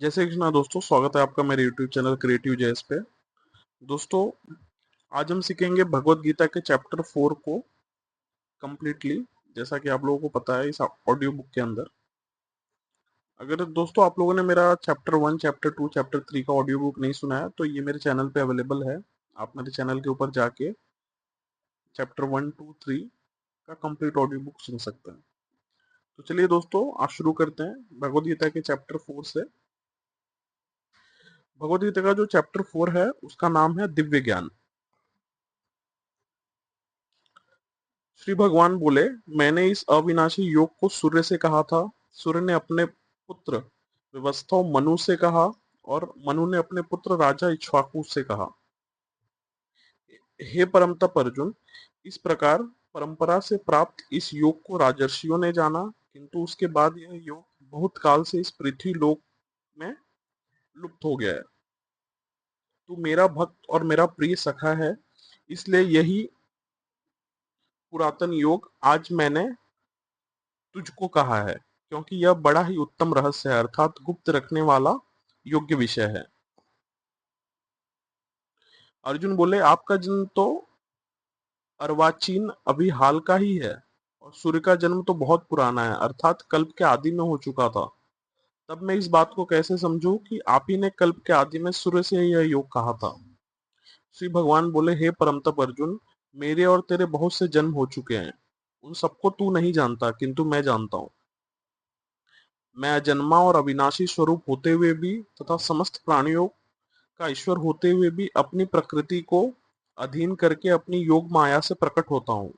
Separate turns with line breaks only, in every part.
जय श्री कृष्णा दोस्तों, स्वागत है आपका मेरे YouTube चैनल क्रिएटिव जेएस पे। दोस्तों, आज हम सीखेंगे भगवत गीता के चैप्टर 4 को कंप्लीटली। जैसा कि आप लोगों को पता है इस ऑडियो बुक के अंदर, अगर दोस्तों आप लोगों ने मेरा चैप्टर 1, चैप्टर 2, चैप्टर 3 का ऑडियो बुक नहीं सुना है तो ये मेरे चैनल पे अवेलेबल है। आप मेरे चैनल के ऊपर जाके चैप्टर 1, 2, 3 का कंप्लीट ऑडियो बुक सुन सकते हैं। तो चलिए दोस्तों, आज शुरू करते हैं भगवत गीता के चैप्टर 4 से। भगवत गीता का जो चैप्टर 4 है उसका नाम है दिव्य ज्ञान। श्री भगवान बोले, मैंने इस अविनाशी योग को सूर्य से कहा था। सूर्य ने अपने पुत्र विवस्वान मनु से कहा और मनु ने अपने पुत्र राजा इक्ष्वाकु से कहा। हे परम तप अर्जुन, इस प्रकार परंपरा से प्राप्त इस योग को राजर्षियों ने जाना, किंतु उसके बाद यह योग बहुत काल से इस पृथ्वी लोक में लुप्त हो गया है। तू मेरा भक्त और मेरा प्रिय सखा है, इसलिए यही पुरातन योग आज मैंने तुझको कहा है, क्योंकि यह बड़ा ही उत्तम रहस्य है, अर्थात गुप्त रखने वाला योग्य विषय है। अर्जुन बोले, आपका जन्म तो अर्वाचीन अभी हाल का ही है और सूर्य का जन्म तो बहुत पुराना है, अर्थात कल्प के आदि में हो चुका था। तब मैं इस बात को कैसे समझूं कि आप ही ने कल्प के आदि में सूर्य से यह योग कहा था। श्री भगवान बोले, हे परमतप अर्जुन, मेरे और तेरे बहुत से जन्म हो चुके हैं, उन सबको तू नहीं जानता, किंतु मैं जानता हूँ। मैं अजन्मा और अविनाशी स्वरूप होते हुए भी तथा समस्त प्राणियों का ईश्वर होते हुए भी अपनी प्रकृति को अधीन करके अपनी योग माया से प्रकट होता हूँ।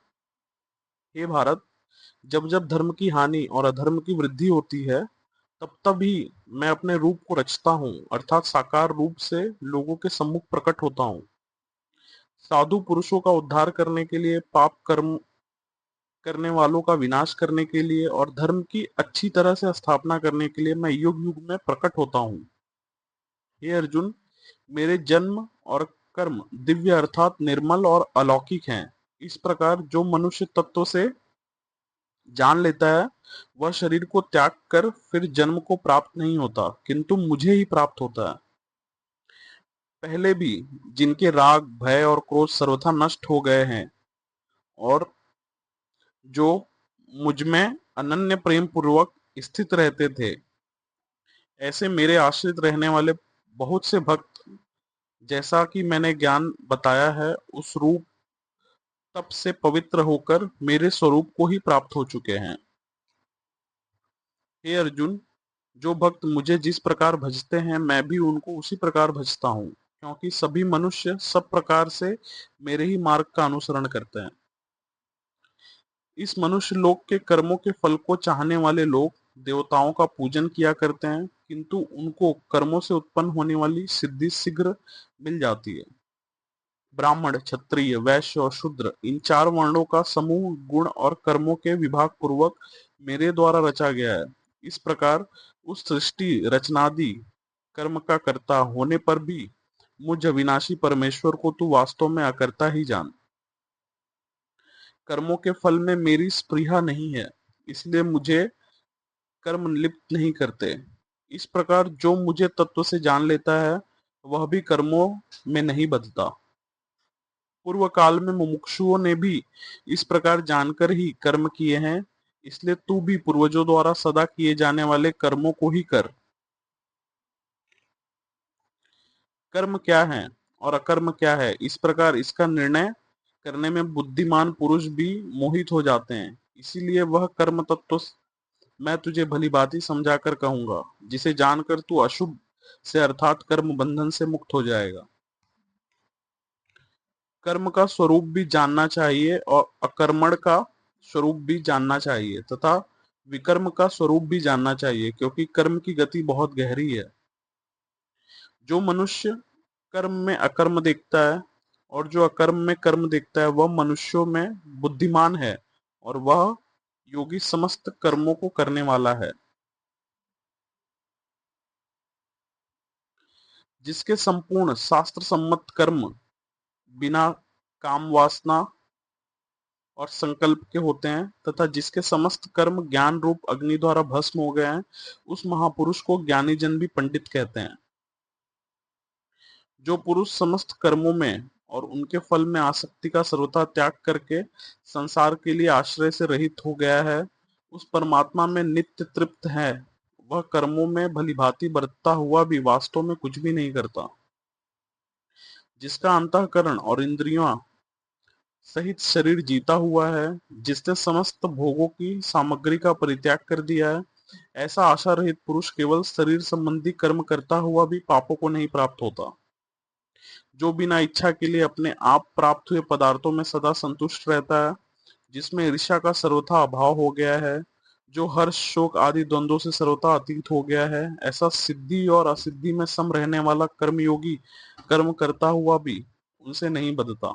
हे भारत, जब जब धर्म की हानि और अधर्म की वृद्धि होती है, तब तब ही मैं अपने रूप को रचता हूँ, अर्थात साकार रूप से लोगों के सम्मुख प्रकट होता हूँ। साधु पुरुषों का उद्धार करने के लिए, पाप कर्म करने वालों का विनाश करने के लिए और धर्म की अच्छी तरह से स्थापना करने के लिए मैं युग युग में प्रकट होता हूँ। हे अर्जुन, मेरे जन्म और कर्म दिव्य अर्थात निर्मल और अलौकिक हैं। इस प्रकार जो मनुष्य तत्व से जान लेता है, वह शरीर को त्याग कर फिर जन्म को प्राप्त नहीं होता, किंतु मुझे ही प्राप्त होता है। पहले भी जिनके राग, भय और क्रोध सर्वथा नष्ट हो गए हैं और जो मुझ में अनन्य प्रेम पूर्वक स्थित रहते थे, ऐसे मेरे आश्रित रहने वाले बहुत से भक्त, जैसा कि मैंने ज्ञान बताया है, उस रूप तप से पवित्र होकर मेरे स्वरूप को ही प्राप्त हो चुके हैं। हे अर्जुन, जो भक्त मुझे जिस प्रकार भजते हैं, मैं भी उनको उसी प्रकार भजता हूँ, क्योंकि सभी मनुष्य सब प्रकार से मेरे ही मार्ग का अनुसरण करते हैं। इस मनुष्य लोक के कर्मों के फल को चाहने वाले लोग देवताओं का पूजन किया करते हैं, किंतु उनको कर्मों से उत्पन्न होने वाली सिद्धि शीघ्र मिल जाती है। ब्राह्मण, क्षत्रिय, वैश्य और शूद्र, इन चार वर्णों का समूह गुण और कर्मों के विभाग पूर्वक मेरे द्वारा रचा गया है। इस प्रकार उस सृष्टि रचनादि कर्म का कर्ता होने पर भी मुझ अविनाशी परमेश्वर को तू वास्तव में अकर्ता ही जान। कर्मों के फल में मेरी स्पृहा नहीं है, इसलिए मुझे कर्म लिप्त नहीं करते। इस प्रकार जो मुझे तत्व से जान लेता है, वह भी कर्मों में नहीं बदता। पूर्व काल में मुमुक्षुओं ने भी इस प्रकार जानकर ही कर्म किए हैं, इसलिए तू भी पूर्वजों द्वारा सदा किए जाने वाले कर्मों को ही कर। कर्म क्या है और अकर्म क्या है, इस प्रकार इसका निर्णय करने में बुद्धिमान पुरुष भी मोहित हो जाते हैं। इसीलिए वह कर्म तत्व मैं तुझे भली भांति समझाकर कहूंगा, जिसे जानकर तू अशुभ से अर्थात कर्म बंधन से मुक्त हो जाएगा। कर्म का स्वरूप भी जानना चाहिए और अकर्मण का स्वरूप भी जानना चाहिए तथा विकर्म का स्वरूप भी जानना चाहिए, क्योंकि कर्म की गति बहुत गहरी है। जो मनुष्य कर्म में अकर्म देखता है और जो अकर्म में कर्म देखता है, वह मनुष्यों में बुद्धिमान है और वह योगी समस्त कर्मों को करने वाला है। जिसके संपूर्ण शास्त्र सम्मत कर्म बिना काम वासना और संकल्प के होते हैं तथा जिसके समस्त कर्म ज्ञान रूप अग्नि द्वारा भस्म हो गए हैं, उस महापुरुष को ज्ञानी जन भी पंडित कहते हैं। जो पुरुष समस्त कर्मों में और उनके फल में आसक्ति का सर्वथा त्याग करके संसार के लिए आश्रय से रहित हो गया है, उस परमात्मा में नित्य तृप्त है। वह कर्मों में भलीभांति बरतता हुआ भी वास्तव में कुछ भी नहीं करता। जिसका अंतःकरण और इंद्रियां सहित शरीर जीता हुआ है, जिसने समस्त भोगों की सामग्री का परित्याग कर दिया है, ऐसा आशा रहित पुरुष केवल शरीर संबंधी कर्म करता हुआ भी पापों को नहीं प्राप्त होता। जो बिना इच्छा के लिए अपने आप प्राप्त हुए पदार्थों में सदा संतुष्ट रहता है, जिसमें ईर्ष्या का सर्वथा अभाव हो गया है, जो हर्ष शोक आदि द्वंद्वों से सर्वथा अतीत हो गया है, ऐसा सिद्धि और असिद्धि में सम रहने वाला कर्मयोगी कर्म करता हुआ भी उनसे नहीं बदता।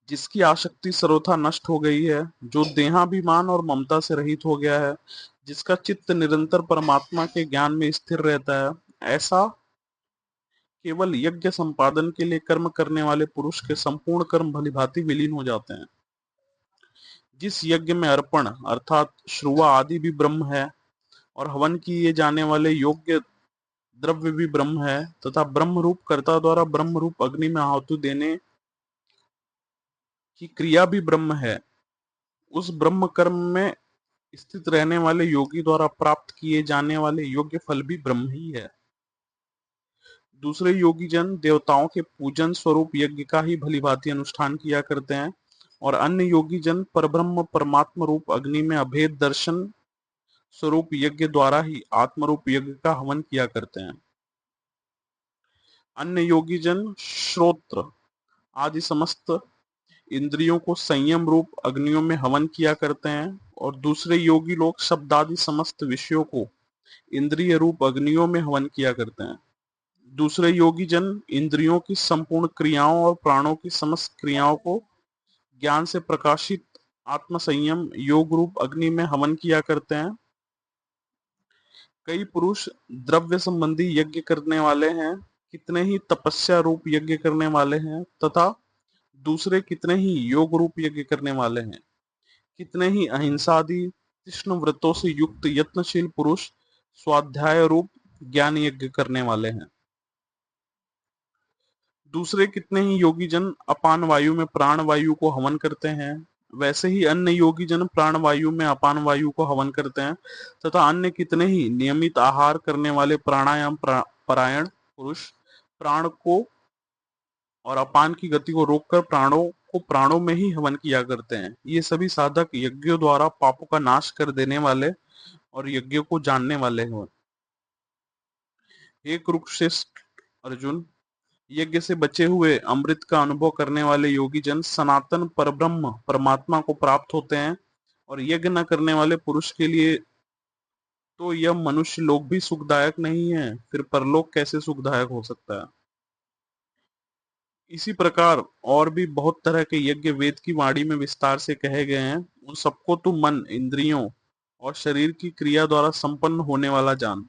जिसकी आसक्ति सर्वथा नष्ट हो गई है, जो देहाभिमान और ममता से रहित हो गया है, जिसका चित्त निरंतर परमात्मा के ज्ञान में स्थिर रहता है, ऐसा केवल यज्ञ संपादन के लिए कर्म करने वाले पुरुष के संपूर्ण कर्म भलीभांति विलीन हो जाते हैं। जिस यज्ञ में अर्पण अर्थात श्रुवा आदि भी ब्रह्म है और हवन किए जाने वाले योग्य द्रव्य भी ब्रह्म है तथा ब्रह्म रूप कर्ता द्वारा ब्रह्म रूप अग्नि में आहुति देने की क्रिया भी ब्रह्म है, उस ब्रह्म कर्म में स्थित रहने वाले योगी द्वारा प्राप्त किए जाने वाले योग्य फल भी ब्रह्म ही है। दूसरे योगी जन देवताओं के पूजन स्वरूप यज्ञ का ही भलीभांति अनुष्ठान किया करते हैं और अन्य योगी जन परब्रह्म परमात्म रूप अग्नि में अभेद दर्शन स्वरूप यज्ञ द्वारा ही आत्म रूप यज्ञ का हवन किया करते हैं। अन्य योगी जन श्रोत्र आदि समस्त इंद्रियों को संयम रूप अग्नियों में हवन किया करते हैं और दूसरे योगी लोग शब्द आदि समस्त विषयों को इंद्रिय रूप अग्नियों में हवन किया करते हैं। दूसरे योगी जन इंद्रियों की संपूर्ण क्रियाओं और प्राणों की समस्त क्रियाओं को ज्ञान से प्रकाशित आत्म संयम योग रूप अग्नि में हवन किया करते हैं। कई पुरुष द्रव्य संबंधी यज्ञ करने वाले हैं, कितने ही तपस्या रूप यज्ञ करने वाले हैं तथा दूसरे कितने ही योग रूप यज्ञ करने वाले हैं। कितने ही अहिंसा आदि तीक्ष्ण व्रतों से युक्त यत्नशील पुरुष स्वाध्याय रूप ज्ञान यज्ञ करने वाले हैं। दूसरे कितने ही योगी जन अपान वायु में प्राण वायु को हवन करते हैं। वैसे ही अन्य योगी जन प्राण वायु में अपान वायु को हवन करते हैं तथा अन्य कितने ही नियमित आहार करने वाले प्राणायाम परायण पुरुष प्राण को और अपान की गति को रोककर प्राणों को प्राणों में ही हवन किया करते हैं। ये सभी साधक यज्ञों द्वारा पापों का नाश कर देने वाले और यज्ञों को जानने वाले हैं। हे कुरुश्रेष्ठ अर्जुन, यज्ञ से बचे हुए अमृत का अनुभव करने वाले योगी जन सनातन परब्रह्म परमात्मा को प्राप्त होते हैं और यज्ञ न करने वाले पुरुष के लिए तो यह मनुष्य लोक भी सुखदायक नहीं है, फिर परलोक कैसे सुखदायक हो सकता है। इसी प्रकार और भी बहुत तरह के यज्ञ वेद की वाणी में विस्तार से कहे गए हैं। उन सबको तू मन इंद्रियों और शरीर की क्रिया द्वारा संपन्न होने वाला जान।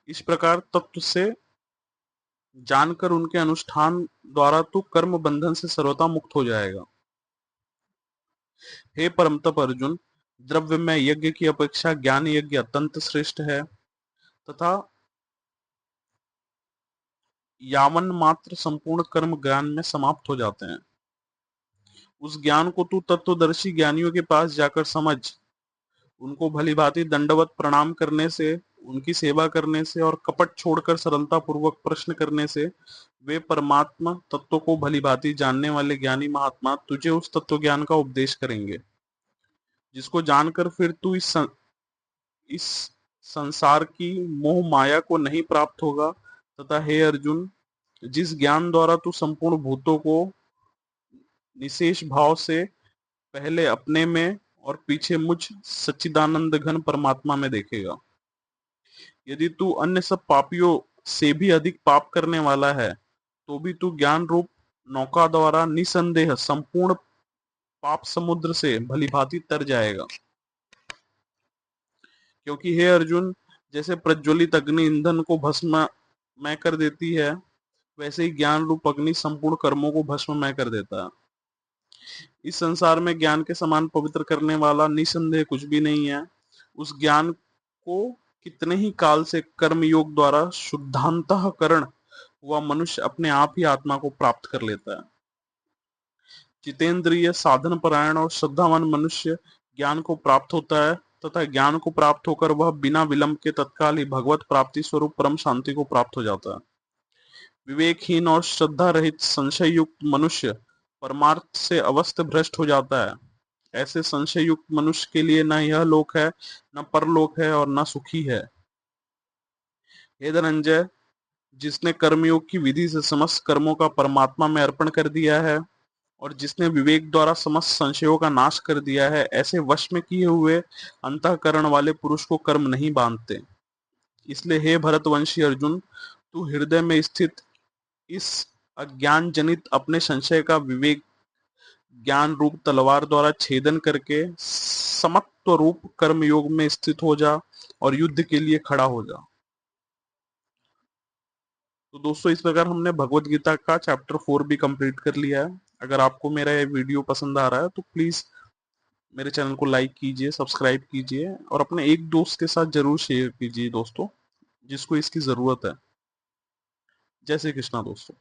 इस प्रकार तत्व से जानकर उनके अनुष्ठान द्वारा तू कर्म बंधन से सर्वथा मुक्त हो जाएगा। हे परम तप अर्जुन, द्रव्य में यज्ञ की अपेक्षा ज्ञान यज्ञ अत्यंत श्रेष्ठ है तथा यावन मात्र संपूर्ण कर्म ज्ञान में समाप्त हो जाते हैं। उस ज्ञान को तू तत्वदर्शी ज्ञानियों के पास जाकर समझ। उनको भलीभांति दंडवत प्रणाम करने से, उनकी सेवा करने से और कपट छोड़कर सरलता पूर्वक प्रश्न करने से वे परमात्मा तत्व को भलीभांति जानने वाले ज्ञानी महात्मा तुझे उस तत्व ज्ञान का उपदेश करेंगे, जिसको जानकर फिर तू इस संसार की मोह माया को नहीं प्राप्त होगा तथा हे अर्जुन, जिस ज्ञान द्वारा तू संपूर्ण भूतों को निशेष भाव से पहले अपने में और पीछे मुझ सच्चिदानंद घन परमात्मा में देखेगा। यदि तू अन्य सब पापियों से भी अधिक पाप करने वाला है तो भी तू ज्ञान रूप नौका द्वारा निसंदेह संपूर्ण पाप समुद्र से भलीभांति तर जाएगा। क्योंकि हे अर्जुन, जैसे प्रज्वलित अग्नि ईंधन को भस्ममय कर देती है, वैसे ही ज्ञान रूप अग्नि संपूर्ण कर्मों को भस्ममय कर देता है। इस संसार में ज्ञान के समान पवित्र करने वाला निसंदेह कुछ भी नहीं है। उस ज्ञान को कितने ही काल से कर्म योग द्वारा शुद्धांतःकरण हुआ मनुष्य अपने आप ही आत्मा को प्राप्त कर लेता है। जितेंद्रिय साधन परायण और श्रद्धावान मनुष्य ज्ञान को प्राप्त होता है तथा ज्ञान को प्राप्त होकर वह बिना विलंब के तत्काल ही भगवत प्राप्ति स्वरूप परम शांति को प्राप्त हो जाता है। विवेकहीन और श्रद्धा रहित संशय युक्त मनुष्य परमार्थ से अवस्थ भ्रष्ट हो जाता है। ऐसे संशय युक्त मनुष्य के लिए न यह लोक है, न परलोक है और न सुखी है। हे धनंजय, जिसने कर्मयोग की विधि से समस्त कर्मों का परमात्मा में अर्पण कर दिया है और जिसने विवेक द्वारा समस्त संशयों का नाश कर दिया है, ऐसे वश में किए हुए अंतःकरण वाले पुरुष को कर्म नहीं बांधते। इसलिए हे भरतवंशी अर्जुन, तू हृदय में स्थित इस अज्ञान जनित अपने संशय का विवेक ज्ञान रूप तलवार द्वारा छेदन करके समत्व रूप कर्म योग में स्थित हो जा और युद्ध के लिए खड़ा हो जा। तो दोस्तों, इस प्रकार हमने भगवत गीता का चैप्टर 4 भी कंप्लीट कर लिया है। अगर आपको मेरा ये वीडियो पसंद आ रहा है तो प्लीज मेरे चैनल को लाइक कीजिए, सब्सक्राइब कीजिए और अपने एक दोस्त के साथ जरूर शेयर कीजिए दोस्तों, जिसको इसकी जरूरत है। जय श्री कृष्णा दोस्तों।